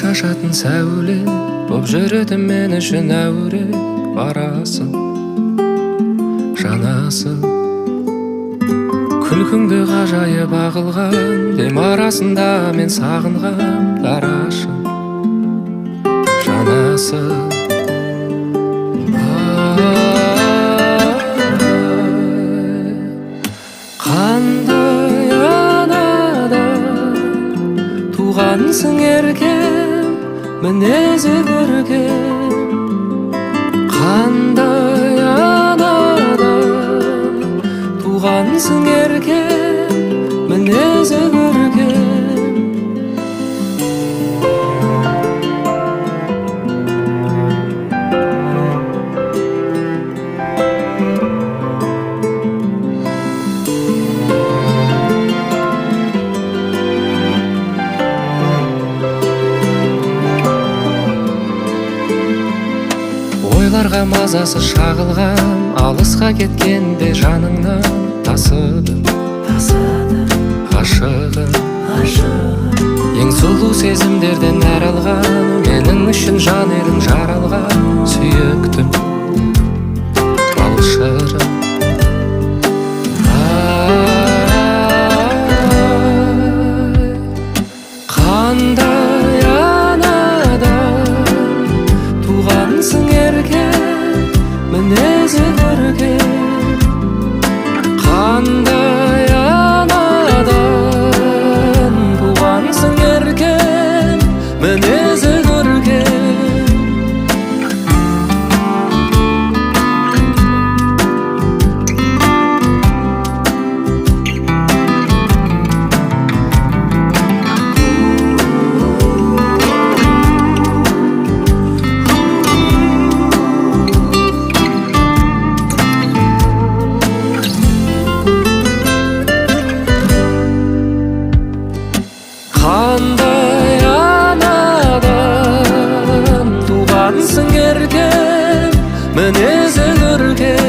шашатын сәуле боп жүреді мен үшін әуре. Барасың, жанасың, күлкіңді ғажайып ағылған дем арасында мен сағынған дарашың, жанасың. Қандай анадан туғансың еркем, мінезі көркем. Қандай анадан туғансың еркем, мінезі көркем. Ойларға мазасы шағылған, алысқа кеткенде жаныңнан тасыдым, ғашығым. Ең сұлу сезімдерден нәр алған, менің үшін жан едің жаралған. Сүйіктім, балшырым. Қандай анадан туғансың еркем, мінезі көркем. Қандай анадан туғансың еркем, мінезі көркем. Қандай анадан туғансың еркем, мінезі көркем.